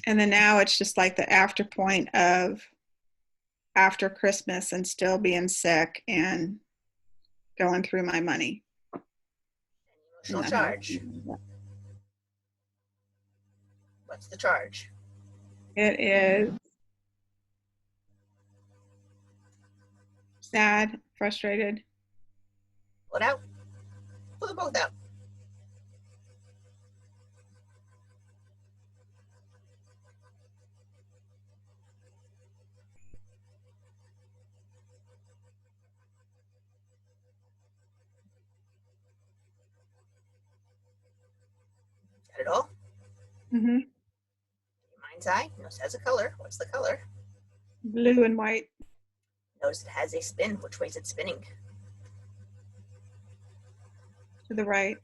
And then now it's just like the after point of after Christmas and still being sick and going through my money. Emotional charge. What's the charge? It is sad, frustrated. Pull it out. Pull them both out. Got it all? Mm-hmm. Mind's eye. Notice it has a color. What's the color? Blue and white. Notice it has a spin. Which way is it spinning? To the right.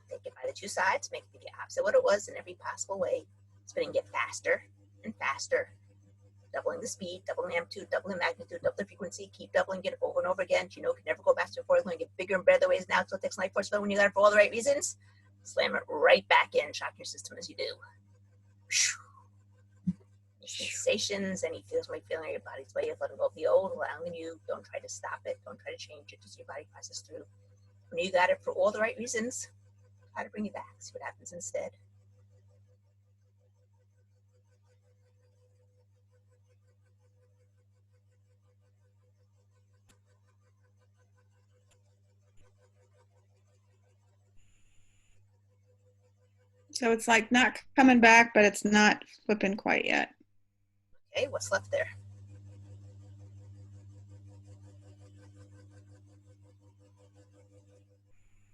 Take it by the two sides. Make it the opposite of what it was in every possible way. Spinning it faster and faster. Doubling the speed, doubling the amplitude, doubling the magnitude, double the frequency. Keep doubling it over and over again. You know, it can never go back to before. It's going to get bigger and better the way it is now until it takes life force. But when you got it for all the right reasons, slam it right back in. Shock your system as you do. Any sensations, any feels, my feeling in your body's way of letting go of the old, allowing you. Don't try to stop it. Don't try to change it. Just your body process through. When you got it for all the right reasons, try to bring it back. See what happens instead. So it's like not coming back, but it's not flipping quite yet. Okay, what's left there?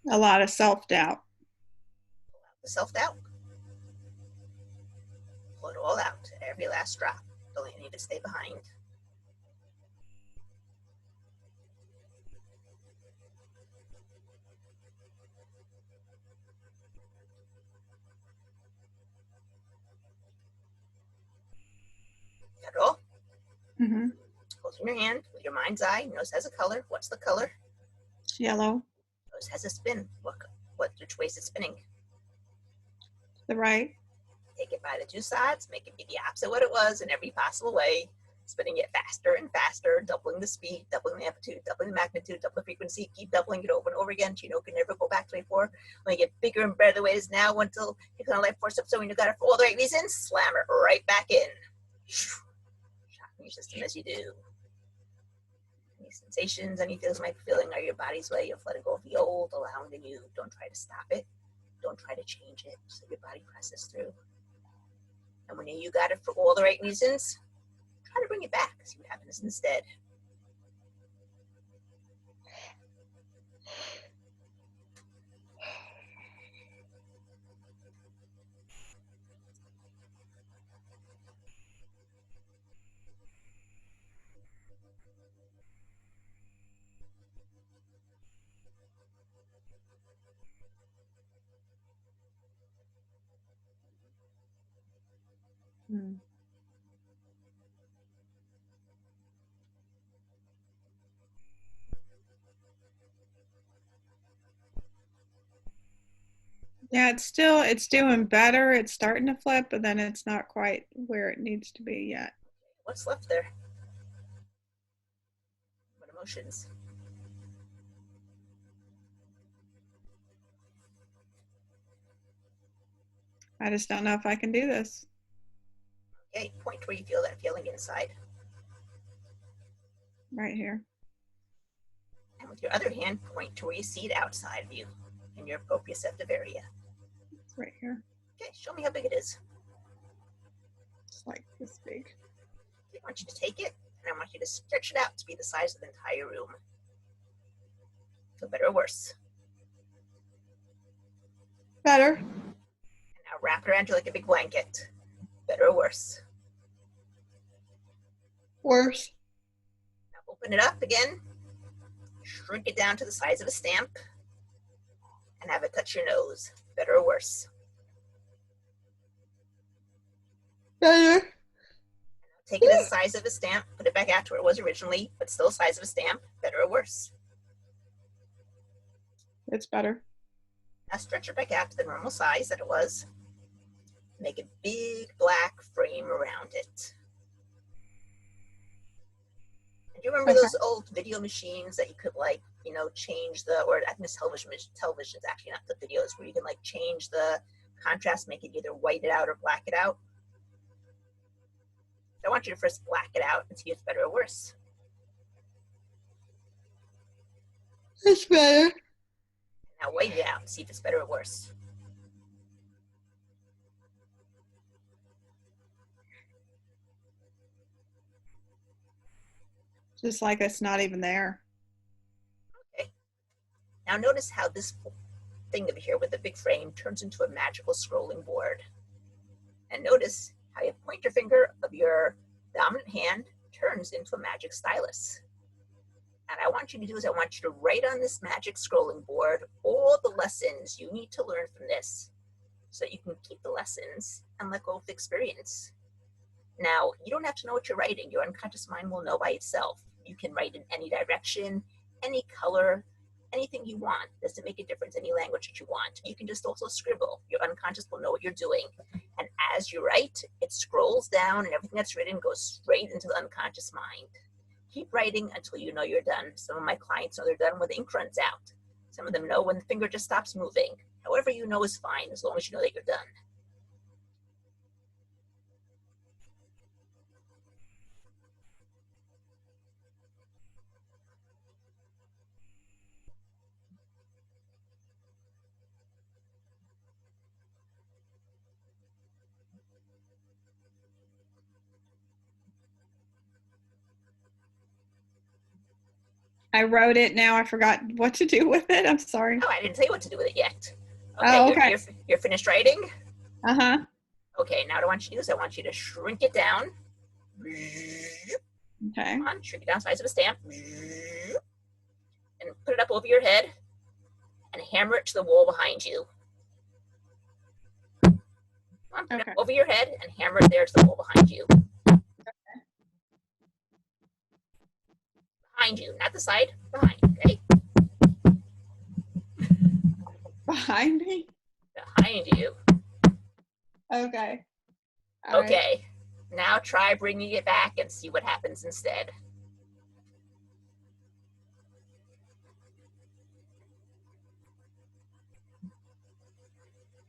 A lot of self-doubt. Pull out the self-doubt. Pull it all out, every last drop. Don't let any of it stay behind. Got it all? Mm-hmm. Hold it in your hand with your mind's eye. Notice it has a color. What's the color? It's yellow. Notice it has a spin. Which way is it spinning? To the right. Take it by the two sides. Make it be the opposite of what it was in every possible way. Spinning it faster and faster, doubling the speed, doubling the amplitude, doubling the magnitude, double the frequency. Keep doubling it over and over again. You know, it can never go back to before. When you get bigger and better the way it is now until you're going to life force up. So when you got it for all the right reasons, slam it right back in. Shocking your system as you do. Any sensations, any feels might be feeling are your body's way of letting go of the old, allowing the new. Don't try to stop it. Don't try to change it. Just let your body process through. And when you got it for all the right reasons, try to bring it back. See what happens instead. Mm. Yeah, it's doing better. It's starting to flip, but then it's not quite where it needs to be yet. What's left there? What emotions? I just don't know if I can do this. Okay, point where you feel that feeling inside. Right here. And with your other hand, point to where you see it outside of you in your proprioceptive area. It's right here. Okay, show me how big it is. It's like this big. Okay, I want you to take it, and I want you to stretch it out to be the size of the entire room. Feel better or worse? Better. And now wrap it around you like a big blanket. Better or worse? Worse. Now open it up again. Shrink it down to the size of a stamp. And have it touch your nose. Better or worse? Better. Take it as the size of a stamp. Put it back out to where it was originally, but still the size of a stamp. Better or worse? It's better. Now stretch it back out to the normal size that it was. Make a big black frame. frame around it. And do you remember Okay. those old video machines that you could like, you know, change the, or I think it's television's actually not the videos, where you can like change the contrast, make it either white it out or black it out? I want you to first black it out and see if it's better or worse. It's better. Now white it out and see if it's better or worse. Just like it's not even there. Okay. Now notice how this thing over here with the big frame turns into a magical scrolling board. And notice how your pointer finger of your dominant hand turns into a magic stylus. And I want you to do is I want you to write on this magic scrolling board all the lessons you need to learn from this so that you can keep the lessons and let go of the experience. Now, you don't have to know what you're writing. Your unconscious mind will know by itself. You can write in any direction, any color, anything you want. Doesn't make a difference, any language that you want. You can just also scribble. Your unconscious will know what you're doing. And as you write, it scrolls down and everything that's written goes straight into the unconscious mind. Keep writing until you know you're done. Some of my clients know they're done when the ink runs out. Some of them know when the finger just stops moving. However you know is fine, as long as you know that you're done. I wrote it. Now I forgot what to do with it. I'm sorry. Oh, I didn't tell you what to do with it yet. Okay, Oh, okay. you're finished writing? Uh-huh. Okay, now what I want you to do is I want you to shrink it down. Okay. Come on, shrink it down size of a stamp. And put it up over your head and hammer it to the wall behind you. Come on, put it up over your head and hammer it there to the wall behind you. Behind you, not the side, behind, okay? Behind me? Behind you. Okay. All okay. Right. Now try bringing it back and see what happens instead.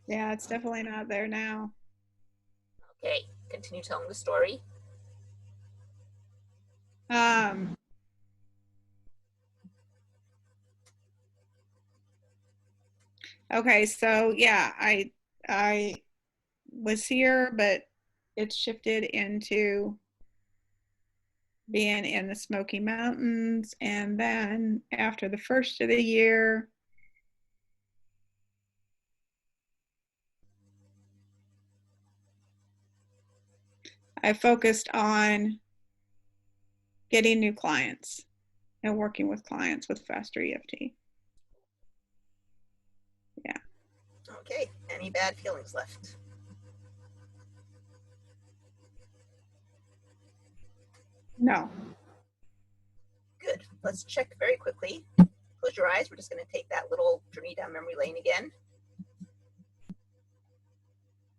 Yeah, it's definitely not there now. Okay, continue telling the story. Okay, so yeah, I was here, but it shifted into being in the Smoky Mountains, and then after the first of the year, I focused on getting new clients and working with clients with faster EFT. Yeah. Okay, any bad feelings left? No. Good. Let's check very quickly. Close your eyes. We're just going to take that little journey down memory lane again.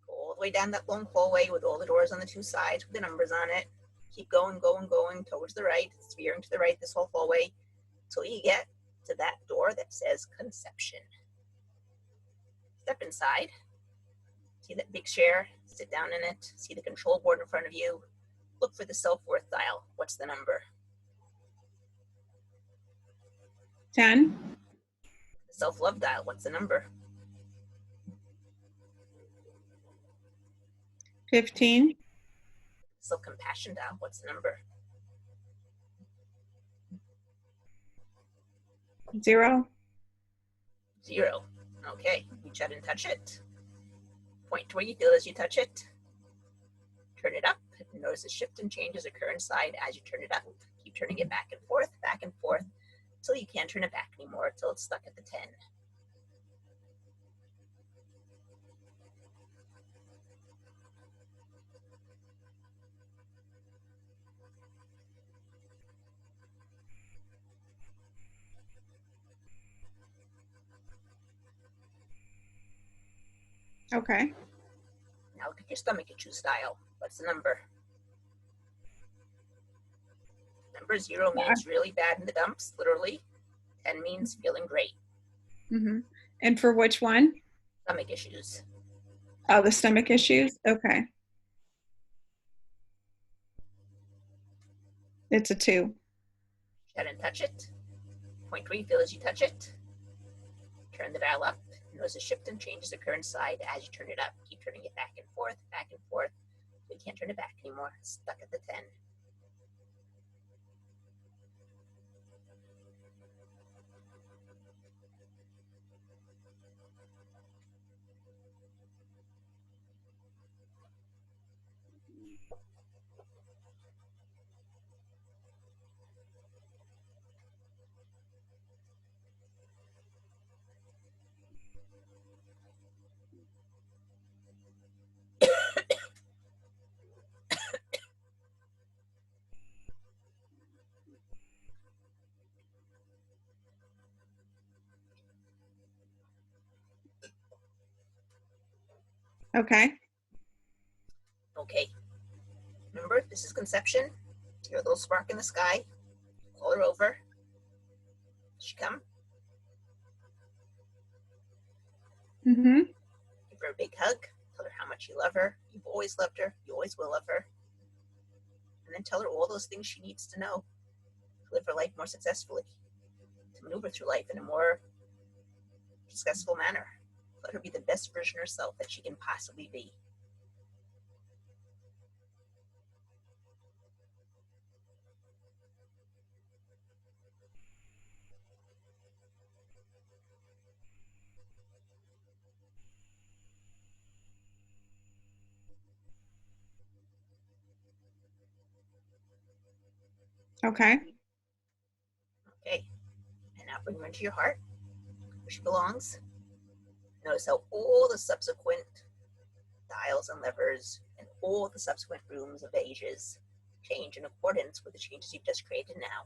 Go all the way down that long hallway with all the doors on the two sides with the numbers on it. Keep going, going, going towards the right, veering to the right this whole hallway until you get to that door that says conception. Step inside. See that big chair? Sit down in it. See the control board in front of you. Look for the self-worth dial. What's the number? 10. The self-love dial. What's the number? 15. Self-compassion dial. What's the number? 0. 0. Okay, reach out and touch it. Point to where you feel as you touch it. Turn it up. Notice the shift and changes occur inside as you turn it up. Keep turning it back and forth until you can't turn it back anymore, until it's stuck at the 10. Okay. Now look at Your stomach issue style. What's the number? Number 0 means really bad in the dumps, literally. 10 means feeling great. Mm-hmm. And for which one? Stomach issues. Oh, the stomach issues? Okay. It's a 2. Chat and touch it. Point where you feel as you touch it. Turn the dial up. Notice a shift and changes occur inside as you turn it up. Keep turning it back and forth, back and forth. You can't turn it back anymore. Stuck at the 10. Okay. Okay. Remember, this is conception. You're a little spark in the sky. Call her over. She come. Mm-hmm. Give her a big hug. Tell her how much you love her. You've always loved her. You always will love her. And then tell her all those things she needs to know to live her life more successfully, to maneuver through life in a more successful manner. Let her be the best version of herself that she can possibly be. Okay. Okay. And now bring her into your heart, where she belongs. Notice how all the subsequent dials and levers and all the subsequent rooms of ages change in accordance with the changes you've just created now.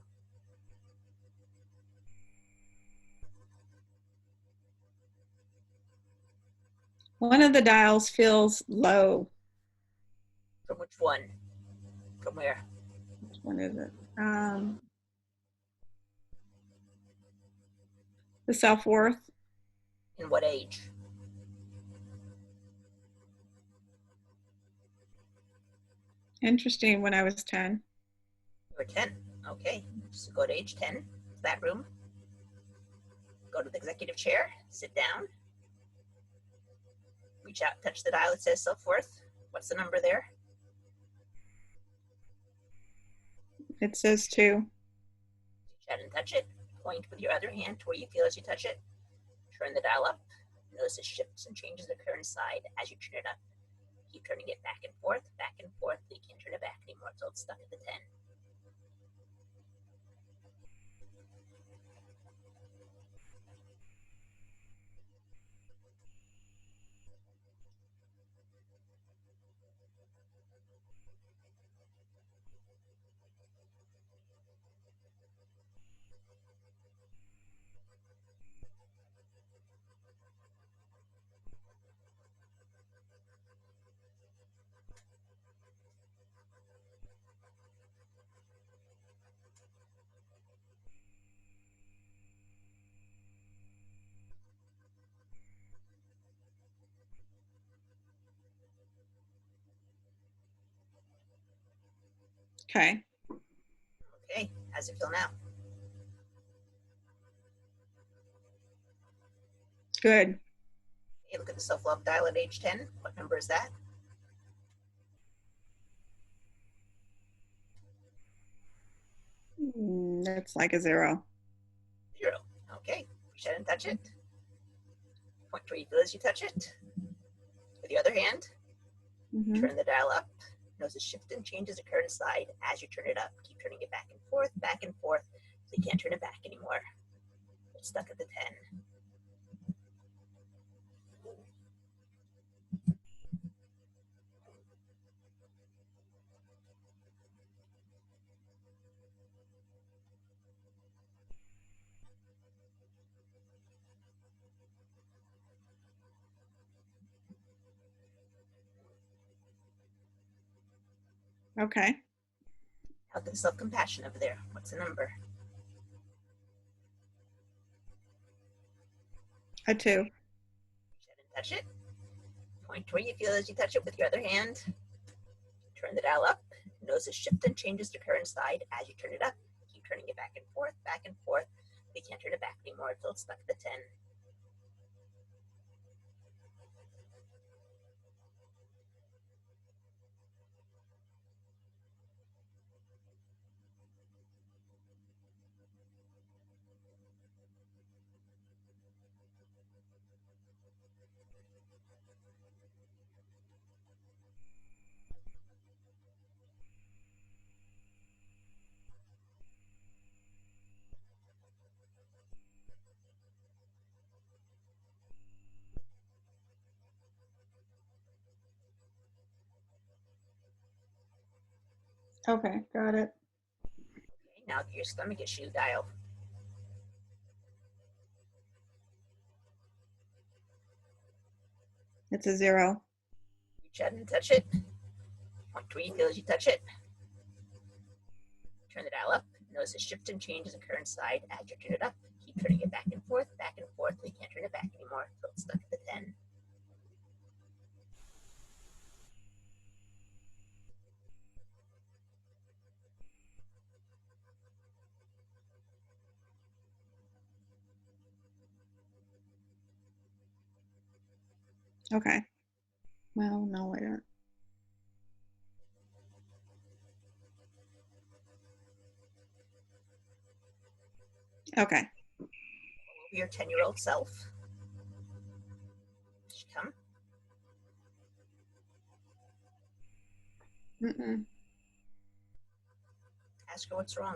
One of the dials feels low. From which one? From where? Which one is it? The self-worth. In what age? Interesting, when I was 10. You were 10. Okay. So go to age 10, that room. Go to the executive chair, sit down. Reach out, touch the dial that says self-worth. What's the number there? It says 2. Reach out and touch it. Point with your other hand to where you feel as you touch it. Turn the dial up. Notice the shifts and changes occur inside as you turn it up. Keep turning it back and forth, but you can't turn it back anymore, so it's stuck at the 10. Okay. Okay, how's it feel now? Good. Okay, look at the self-love dial at age 10. What number is that? That's like a 0. 0. Okay, reach out and touch it. Point where you feel as you touch it. With the other hand, Mm-hmm. turn the dial up. Notice a shift and changes occur inside as you turn it up. Keep turning it back and forth, so you can't turn it back anymore. It's stuck at the 10. Okay. How's the self-compassion over there? What's the number? A 2. Reach out and touch it. Point to where you feel as you touch it with your other hand. Turn the dial up. Notice it shifts and changes the current side as you turn it up. Keep turning it back and forth, back and forth. You can't turn it back anymore until it's stuck at the 10. Okay, got it. Okay, now your stomach issue dial. It's a 0. Reach out and touch it. Point to where you feel as you touch it. Turn the dial up. Notice it shifts and changes the current side as you turn it up. Keep turning it back and forth, back and forth. You can't turn it back anymore until it's stuck at the 10. Okay. Well, no, I don't. Okay. Your 10-year-old self. She come. Mm-mm. Ask her what's wrong.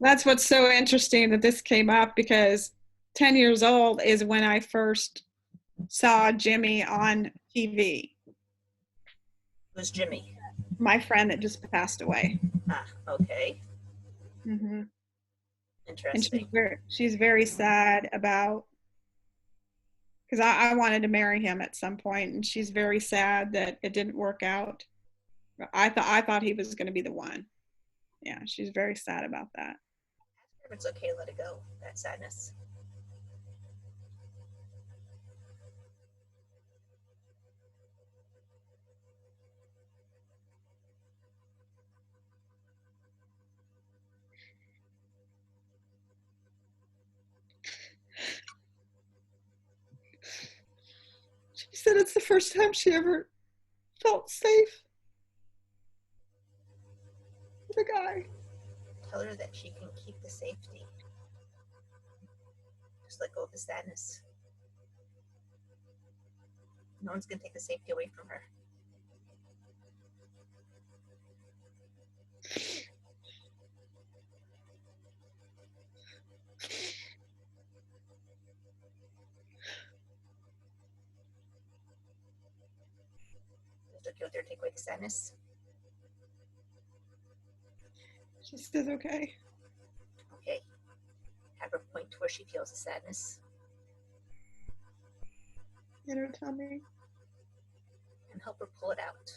That's what's so interesting that this came up because 10 years old is when I first saw Jimmy on TV, Who's Jimmy? my friend that just passed away. Ah, okay. Hmm. And Interesting. she's very sad about, because I wanted to marry him at some point, and she's very sad that it didn't work out. I thought he was going to be the one. Yeah, she's very sad about that. Ask her if it's okay to let it go, that sadness. She said it's the first time she ever felt safe with a guy. Tell her that she can keep the safety. Just let go of the sadness. No one's going to take the safety away from her. It's okay with her to take away the sadness. She says, okay. Okay. Have her point to where she feels the sadness. In her tummy. And help her pull it out.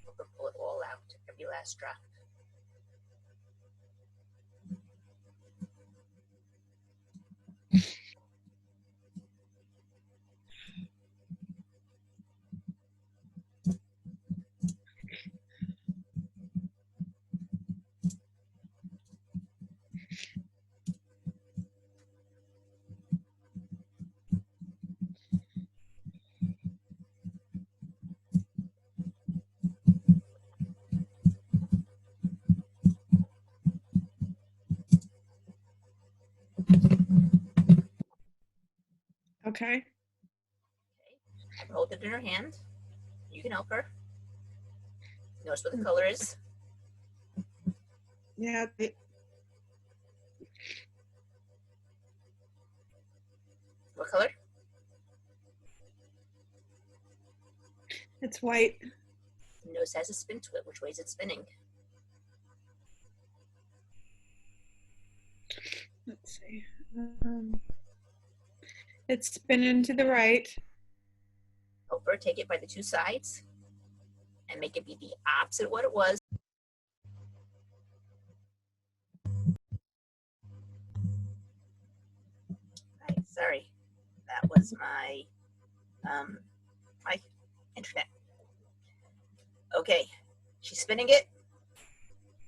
Help her pull it all out, every last drop. Okay. Okay. Have her hold it in her hand. You can help her. Notice what the color is. Yeah, What color? it's white. Notice it has a spin to it. Which way is it spinning? Let's see. It's spinning to the right. Over, take it by the two sides and make it be the opposite of what it was. Right, sorry, that was my my internet. Okay, she's spinning it.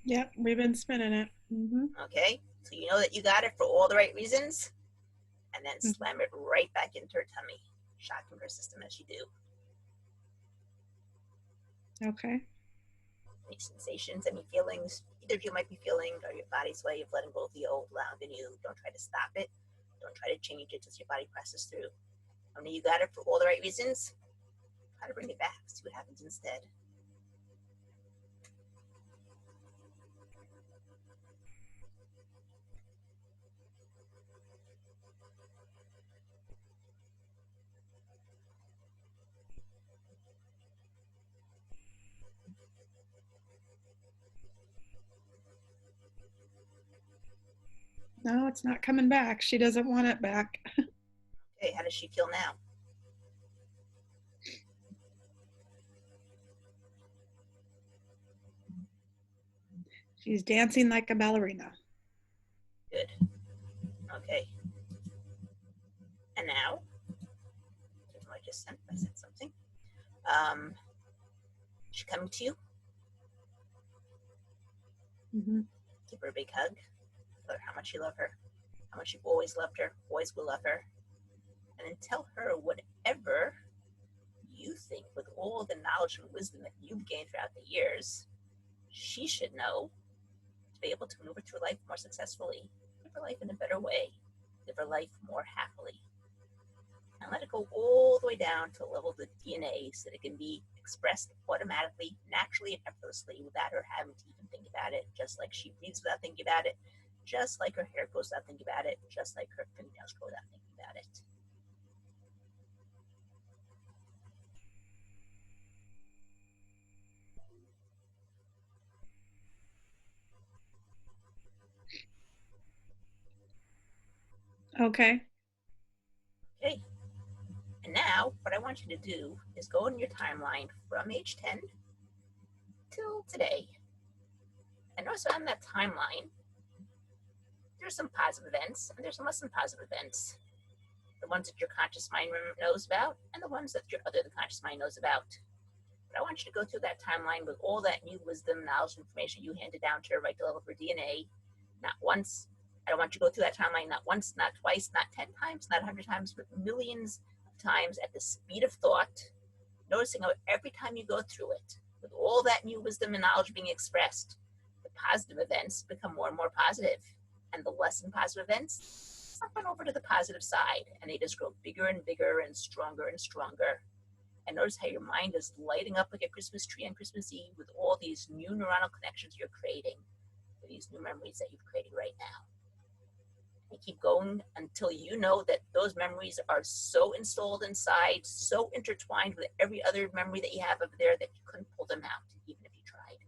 Yep, we've been spinning it. Okay, so you know that you got it for all the right reasons, and then slam it right back into her tummy, shocking her system as you do. Okay. Any sensations, any feelings either of you might be feeling, or your body's way of letting go of the old loud in you. Don't try to stop it. Don't try to change it as your body presses through. I know you got it for all the right reasons. Try to bring it back, see what happens instead. No, it's not coming back. She doesn't want it back. Okay, how does she feel now? She's dancing like a ballerina. Good. Okay. And now, I just sent something. She's coming to you. Give her a big hug. Tell her how much you love her, how much you've always loved her, always will love her. And then tell her whatever you think, with all the knowledge and wisdom that you've gained throughout the years, she should know to be able to maneuver through life more successfully, live her life in a better way, live her life more happily. And let it go all the way down to the level of the DNA so that it can be expressed automatically, naturally, and effortlessly without her having to even think about it, just like she breathes without thinking about it, just like her hair grows without thinking about it, just like her fingernails grow without thinking about it. Okay. Okay. And now, what I want you to do is go in your timeline from age 10 till today. And notice on that timeline, there's some positive events and there's some less than positive events. The ones that your conscious mind knows about and the ones that your other the conscious mind knows about. But I want you to go through that timeline with all that new wisdom, knowledge, and information you handed down to her right to level of her DNA. Not once. I don't want you to go through that timeline not once, not twice, not 10 times, not 100 times, but millions of times at the speed of thought, noticing how every time you go through it, with all that new wisdom and knowledge being expressed, the positive events become more and more positive, and the less than positive events run over to the positive side, and they just grow bigger and bigger and stronger and stronger. And notice how your mind is lighting up like a Christmas tree on Christmas Eve with all these new neuronal connections you're creating, with these new memories that you've created right now. And keep going until you know that those memories are so installed inside, so intertwined with every other memory that you have over there that you couldn't pull them out, even if you tried.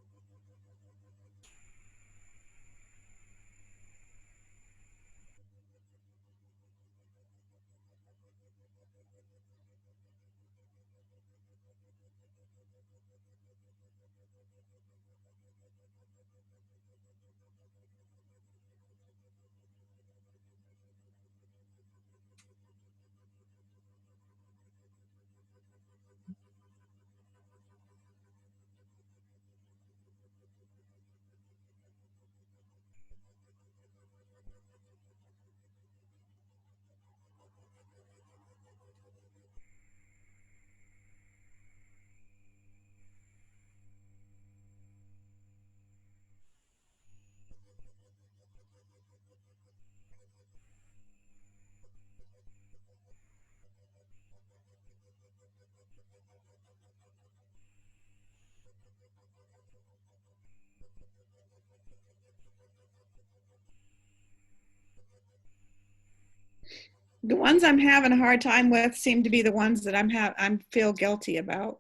The ones I'm having a hard time with seem to be the ones that I feel guilty about.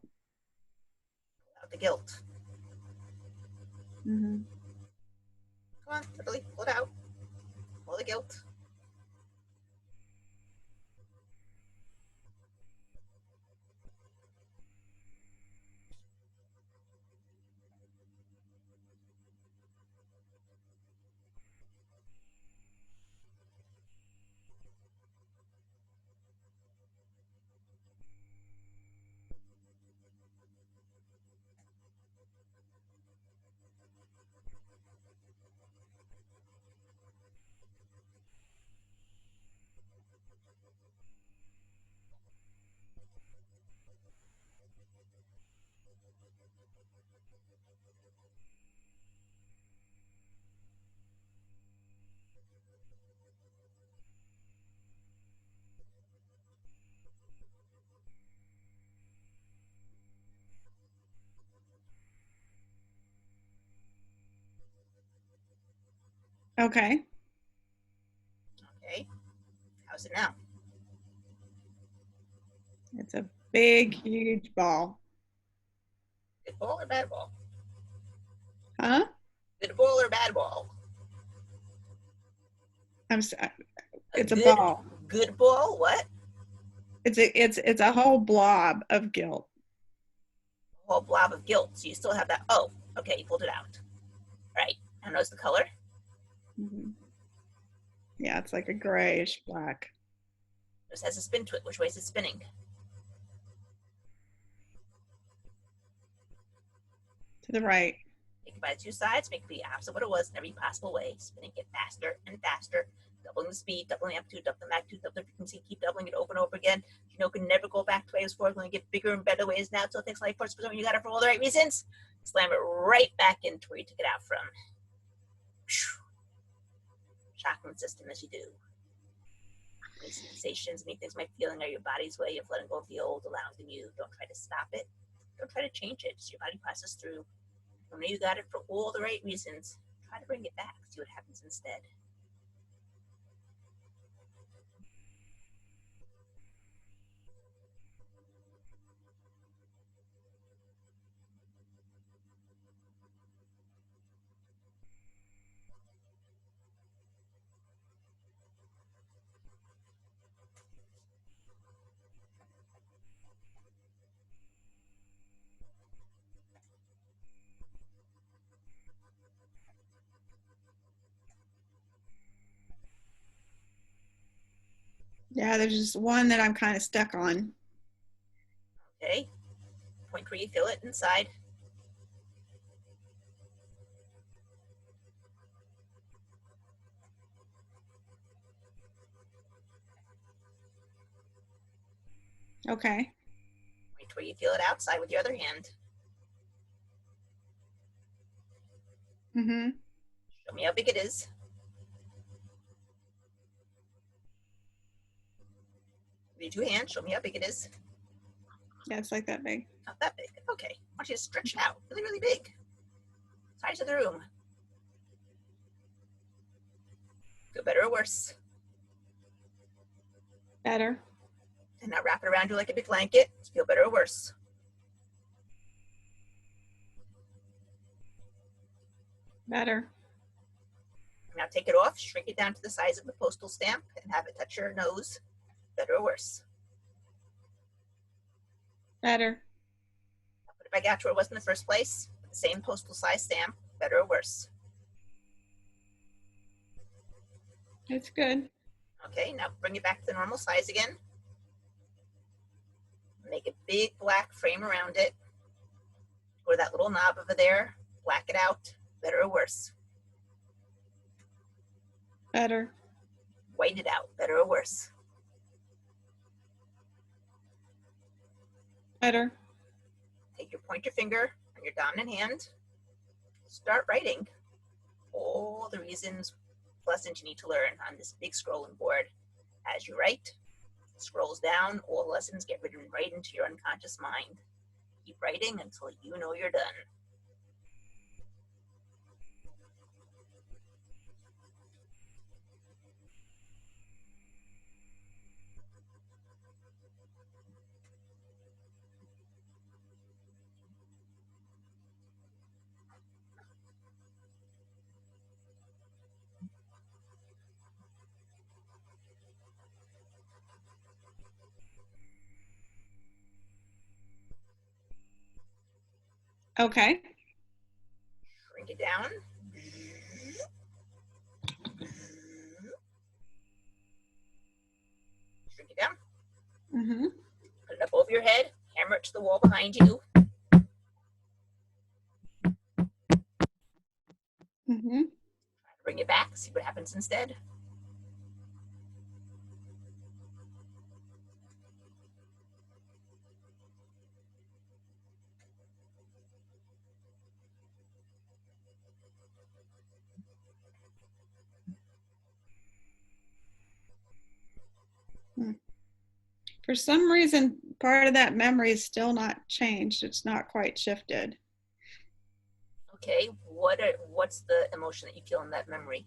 Without the guilt. Come on, Lily, pull it out. Pull the guilt. guilt? Okay. Okay. How's it now? It's a big, huge ball. Good ball or bad ball? Huh? Good ball or bad ball? I'm sorry. A It's a good ball. good ball? What? It's a whole blob of guilt. A whole blob of guilt. So you still have that. Oh, okay, you pulled it out. Right. Now notice the color. Mhm. Yeah, it's like a grayish black. This has a spin to it. Which way is it spinning? To the right. Make it by the two sides, make it be opposite what it was in every possible way, spinning it faster and faster, doubling the speed, doubling the amplitude, doubling the magnitude, doubling the frequency, keep doubling it over and over again. You know, can never go back to ways before, it's going to get bigger and better ways now until things like first when you got it for all the right reasons. Slam it right back into where you took it out from. Shocking the system as you do. Any sensations, any things might feeling are your body's way of letting go of the old, allowing the new. Don't try to stop it. Don't try to change it. Just your body passes through. When you got it for all the right reasons, try to bring it back. See what happens instead. Yeah, there's just one that I'm kind of stuck on. Okay. Point where you feel it inside. Okay. Point where you feel it outside with your other hand. Mm-hmm. Show me how big it is. With your two hands, show me how big it is. Yeah, it's like that big. Not that big. Okay. I want you to stretch it out. Really, really big. Size of the room. Feel better or worse? Better. And now wrap it around you like a big blanket. Feel better or worse? Better. Now take it off, shrink it down to the size of the postal stamp, and have it touch your nose. Better or worse? Better. Put it back out to where it was in the first place. The same postal size stamp. Better or worse? It's good. Okay, now bring it back to the normal size again. Make a big black frame around it. Or that little knob over there. Black it out. Better or worse? Better. White it out. Better or worse? Better. Take your pointer finger on your dominant hand. Start writing all the reasons, lessons you need to learn on this big scrolling board. As you write, scrolls down, all the lessons get written right into your unconscious mind. Keep writing until you know you're done. Okay. Shrink it down. Shrink it down. Mm-hmm. Put it up over your head. Hammer it to the wall behind you. Mm-hmm. Bring it back. See what happens instead. For some reason, part of that memory is still not changed. It's not quite shifted. Okay, what's the emotion that you feel in that memory?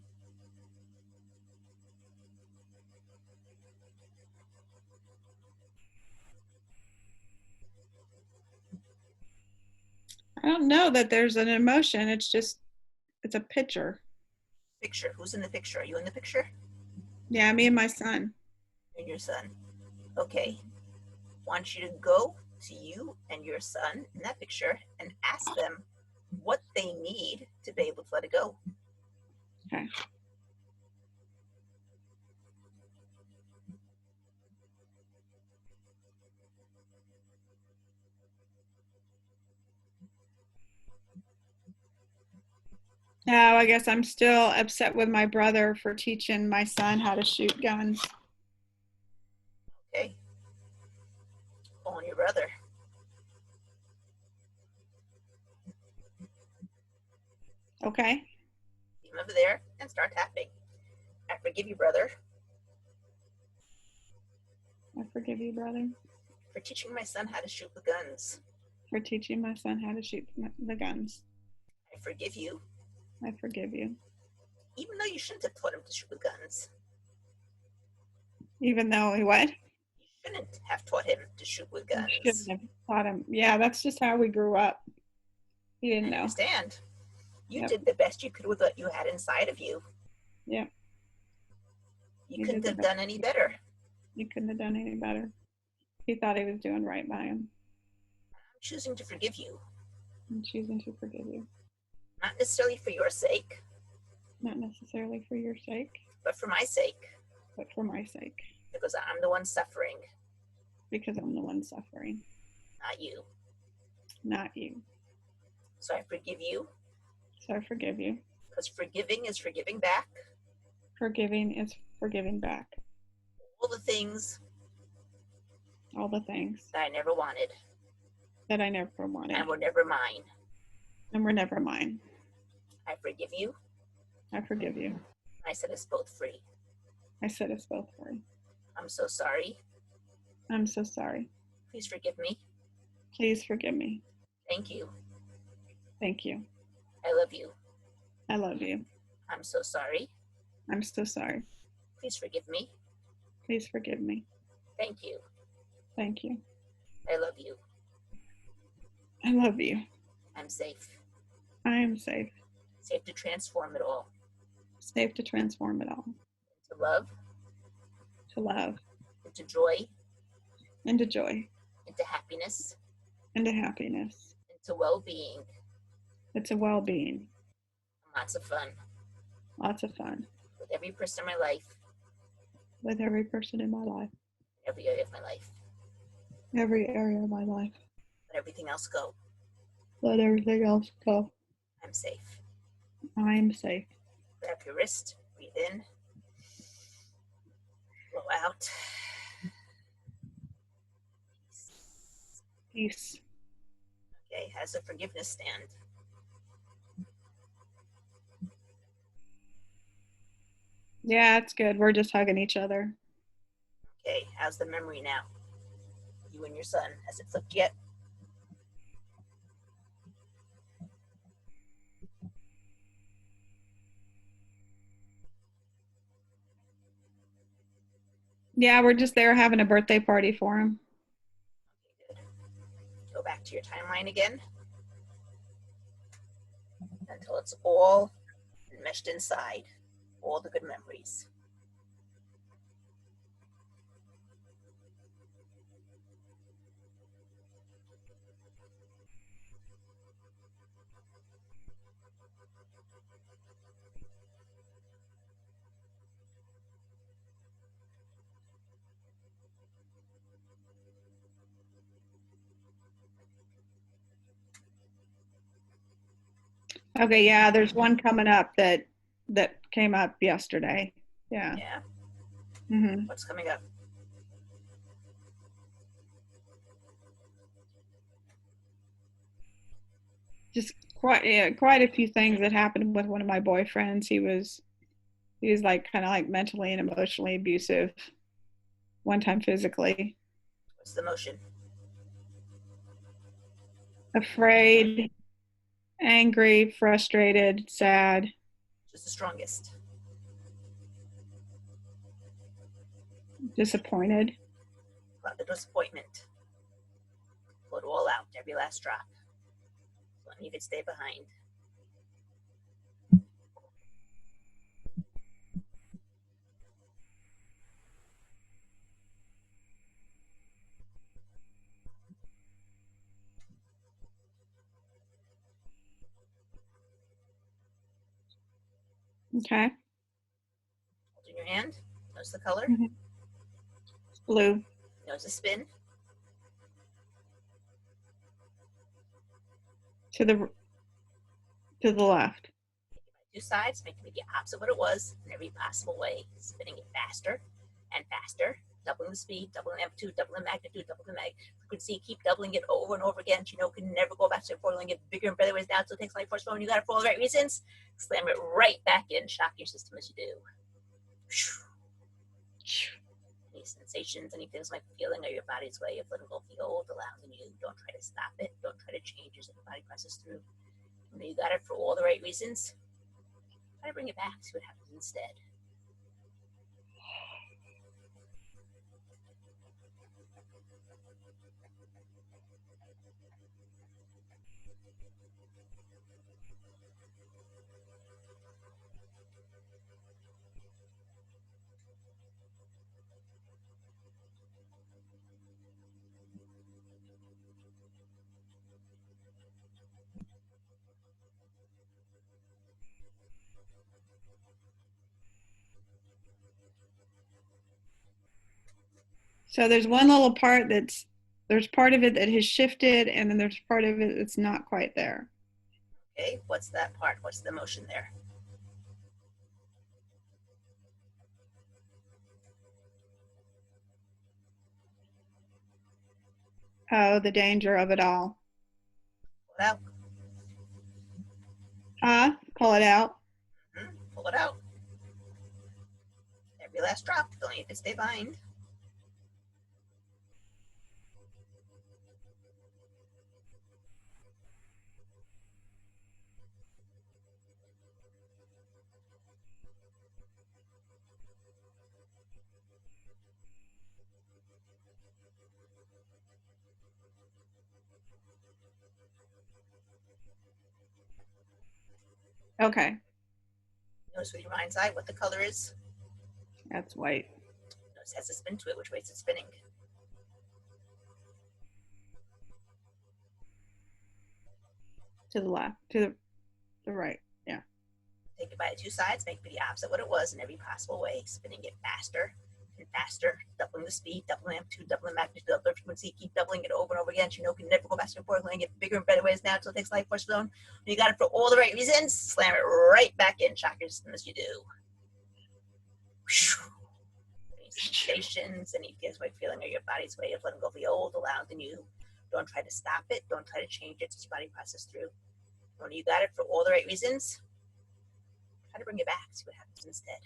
I don't know that there's an emotion. It's a picture. Picture. Who's in the picture? Are you in the picture? Yeah, me and my son. You and your son. Okay. Want you to go to you and your son in that picture and ask them what they need to be able to let it go. Okay. Now, I guess I'm still upset with my brother for teaching my son how to shoot guns. Okay. On your brother. Okay. See him over there and start tapping. I forgive you, brother, I forgive you, brother, for teaching my son how to shoot with guns. for teaching my son how to shoot the guns. I forgive you, I forgive you. even though you shouldn't have taught him to shoot with guns. Even though he what? You shouldn't have taught him to shoot with You shouldn't guns. have taught him. Yeah, that's just how we grew up. He didn't I know. understand. You Yep. did the best you could with what you had inside of you. Yep. You He couldn't did the have best. done any better. He couldn't have done any better. He thought he was doing right by him. I'm choosing to forgive you, I'm choosing to forgive you. not necessarily for your sake, Not necessarily for your sake, but for my sake, but for my sake, because I'm the one suffering, because I'm the one suffering, not you. not you. So I forgive you, So I forgive you. because forgiving is forgiving back Forgiving is forgiving back. all the things All the things that I never wanted that I never wanted and were never mine. and were never mine. I forgive you. I forgive you. I set us both free. I set us both free. I'm so sorry. I'm so sorry. Please forgive me. Please forgive me. Thank you. Thank you. I love you. I love you. I'm so sorry. I'm so sorry. Please forgive me. Please forgive me. Thank you. Thank you. I love you. I love you. I'm safe. I am safe. Safe to transform it all. Safe to transform it all. To love, To love, into joy, into joy, into happiness, into happiness, into well-being, into well-being, and lots of fun lots of fun with every person in my life, with every person in my life, every area of my life. every area of my life. Let everything else go. Let everything else go. I'm safe. I am safe. Grab your wrist, breathe in, blow out. Peace. Okay, how's the forgiveness stand? Yeah, it's good. We're just hugging each other. Okay, how's the memory now? You and your son, has it flipped yet? Yeah, we're just there having a birthday party for him. Okay, good. Go back to your timeline again until it's all meshed inside, all the good memories. Okay, yeah, there's one coming up that came up yesterday. Yeah. Yeah. Hmm. What's coming up? Just quite, yeah, quite a few things that happened with one of my boyfriends. He was like kind of like mentally and emotionally abusive. One time physically. What's the motion? Afraid, angry, frustrated, sad, Just the strongest. disappointed. About the disappointment. Pull it all out, every last drop. So you could stay behind. Okay. Hold in your hand. Notice the color. Hmm. Blue. Notice the spin. To the left. Two sides, making it the opposite of what it was in every possible way, spinning it faster and faster, doubling the speed, doubling the amplitude, doubling the magnitude, doubling the frequency, keep doubling it over and over again. You know, can never go back to before, get bigger and better ways down. So it takes like first one, you got it for all the right reasons. Slam it right back in, shock your system as you do. Any sensations, any things like feeling, or your body's way of letting go of the old, allowing you. Don't try to stop it. Don't try to change as the body presses through. You know, you got it for all the right reasons. Try to bring it back, see what happens instead. So there's one little part there's part of it that has shifted, and then there's part of it that's not quite there. Okay, what's that part? What's the motion there? Oh, the danger of it all. Pull it out. Pull it out. Pull it out. Every last drop. Don't need to stay behind. Okay, Notice with your mind's eye what the color is. that's white. Notice it has a spin to it. Which way is it spinning? To the left. To the right. Yeah. Take it by the two sides. Make it the opposite of what it was in every possible way. Spinning it faster and faster. Doubling the speed, doubling the amplitude, doubling the magnitude, doubling the frequency. Keep doubling it over and over again. You know, can never go back to before. Get bigger and better ways now until it takes life force zone. You got it for all the right reasons. Slam it right back in. Shock your system as you do. Any sensations, any feeling, or your body's way of letting go of the old, allowing the new. Don't try to stop it. Don't try to change it. Just your body process through. When you got it for all the right reasons, try to bring it back. See what happens instead.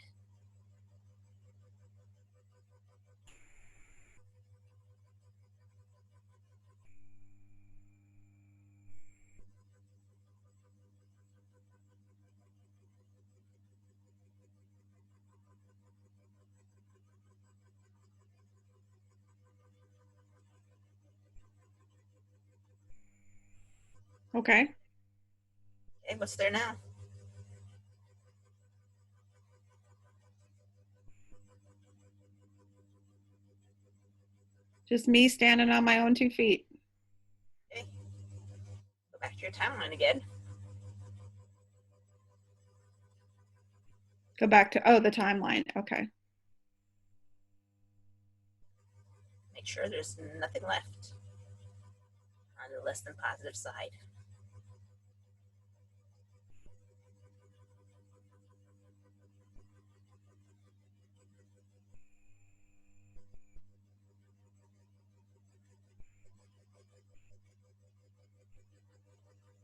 Okay. Okay, what's there now? Just me standing on my own 2 feet. Okay, go back to your timeline again. Go back to the timeline. Okay. Make sure there's nothing left on the less than positive side.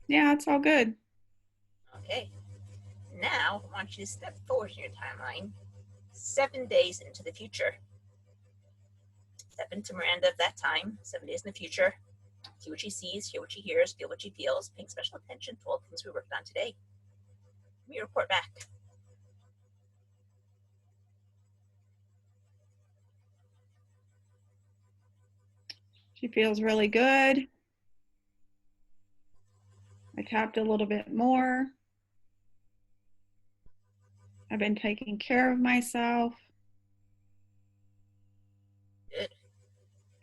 Yeah, it's all good. Okay. Now, I want you to step forward in your timeline 7 days into the future. Step into Miranda of that time, 7 days in the future. See what she sees, hear what she hears, feel what she feels, paying special attention to all the things we worked on today. Let me report back. She feels really good. I tapped a little bit more. I've been taking care of myself, Good.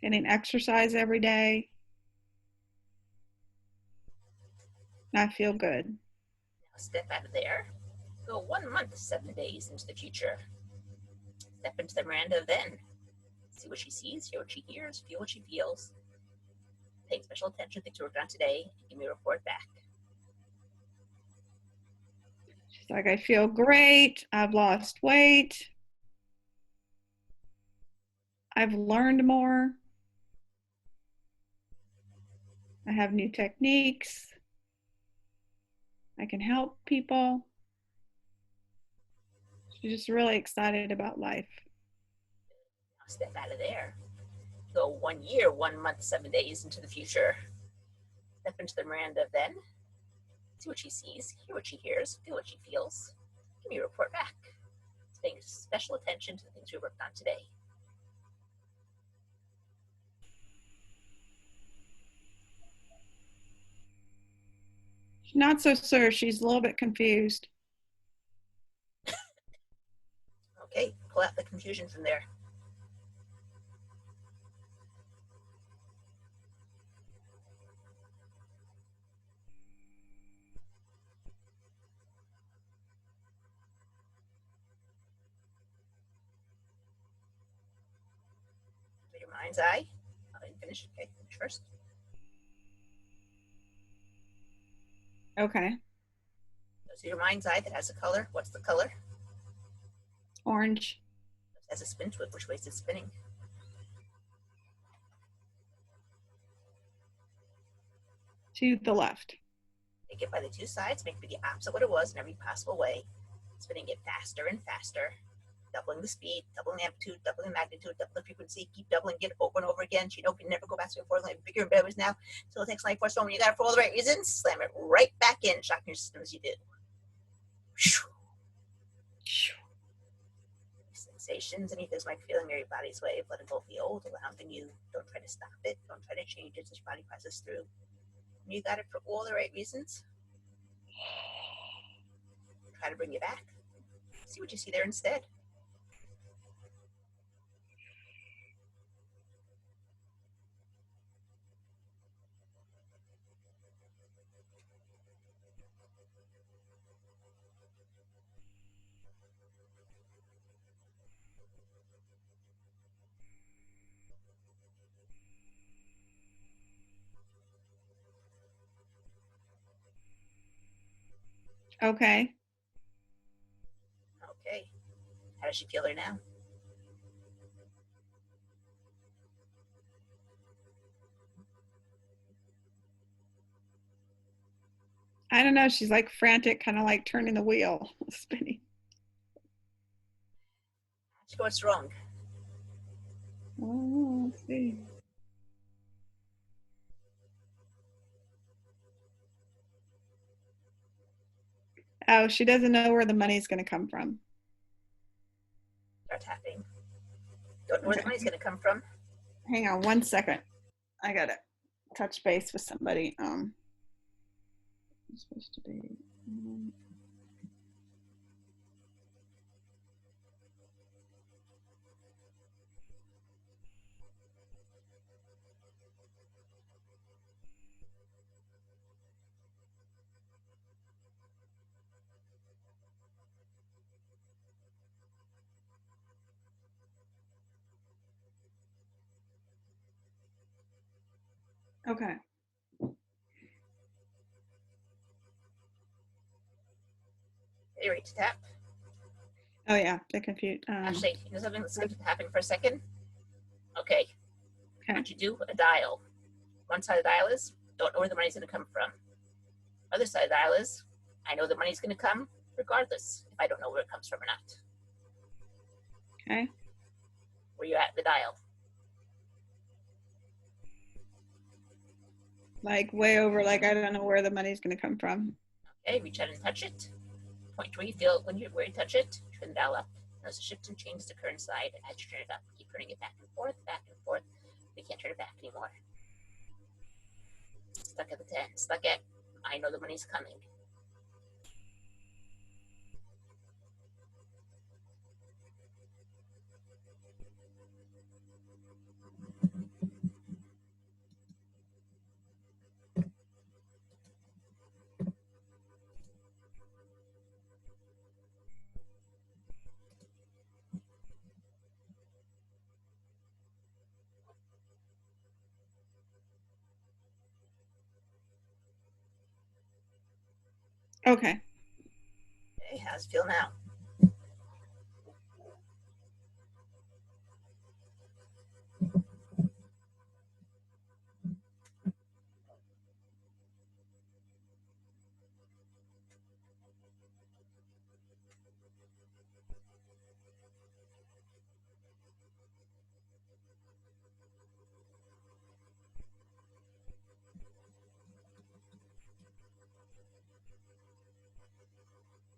getting exercise every day. I feel good. Now step out of there. Go 1 month, 7 days into the future. Step into the Miranda then. See what she sees, hear what she hears, feel what she feels. Paying special attention to things we worked on today, and give me a report back. She's like, I feel great. I've lost weight. I've learned more. I have new techniques. I can help people. She's just really excited about life. Now step out of there. Go 1 year, 1 month, 7 days into the future. Step into the Miranda then. See what she sees, hear what she hears, feel what she feels. Give me a report back. Paying special attention to the things we worked on today. She's not so sure. She's a little bit confused. Okay, pull out the confusion from there. Your mind's eye. I didn't finish. Okay, finish first. Okay. So your mind's eye that has a color. What's the color? Orange. It has a spin to it. Which way is it spinning? To the left. Take it by the two sides. Make it the opposite of what it was in every possible way. Spinning it faster and faster. Doubling the speed, doubling the amplitude, doubling the magnitude, doubling the frequency. Keep doubling it over and over again. You know, can never go back to before. Like bigger and better now. Until it takes life force. When you got it for all the right reasons, slam it right back in. Shocking your system as you did. Sensations, any physical feeling in your body's way of letting go of the old, allowing the new. Don't try to stop it. Don't try to change it. Just your body process through. When you got it for all the right reasons, try to bring you back. See what you see there instead. Okay. Okay. How does she feel there now? I don't know. She's like frantic, kind of like turning the wheel, spinning. What's wrong? Oh, let's see. Oh, she doesn't know where the money's going to come from. Start tapping. Don't know where the money's going to come from. Hang on 1 second. I got to touch base with somebody. It's supposed to be. Okay. Are you ready to tap? Oh yeah, they're confused. Actually, you know something? Let's skip to tapping for a second. Okay. Okay. What you do? A dial. One side of the dial is don't know where the money's going to come from. Other side of the aisle is, I know the money's going to come regardless if I don't know where it comes from or not. Okay. Where you at the dial? Like way over, like I don't know where the money's going to come from. Okay, reach out and touch it. Point where you feel it where you touch it. Turn the dial up. Notice the shift and change the current side as you turn it up. Keep turning it back and forth, back and forth. We can't turn it back anymore. Stuck at the 10. Stuck at, I know the money's coming. Okay. Okay, how's it feel now?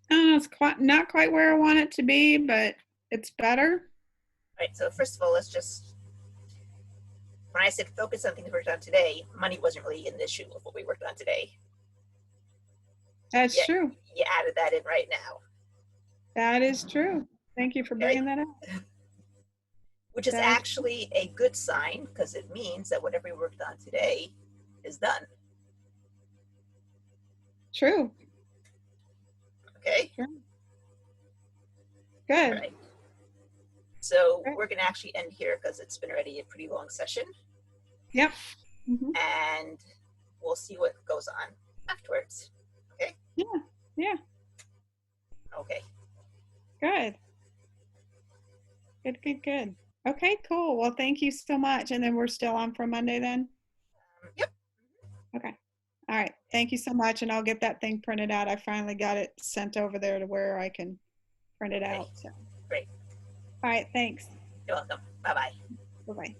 It's quite not quite where I want it to be, but it's better. All right, so first of all, let's just, when I said focus on things we worked on today, money wasn't really an issue of what we worked on today. That's Yeah, true. you added that in right now. That is true. Thank you for Okay, bringing that up. which is That is actually a good sign because it means that whatever we worked on today is done. true. Okay, Sure. all Good. right. So Great. we're going to actually end here because it's been already a pretty long session, Yep. Hmm. and we'll see what goes on afterwards. Okay. Yeah. Yeah. Okay. Good. Good. Good. Good. Okay. Cool. Well, thank you so much. And then we're still on for Monday then. Yep. Okay. All right. Thank you so much. And I'll get that thing printed out. I finally got it sent over there to where I can print it Okay. out. So, Great. all right. Thanks. You're welcome. Bye bye. Bye bye.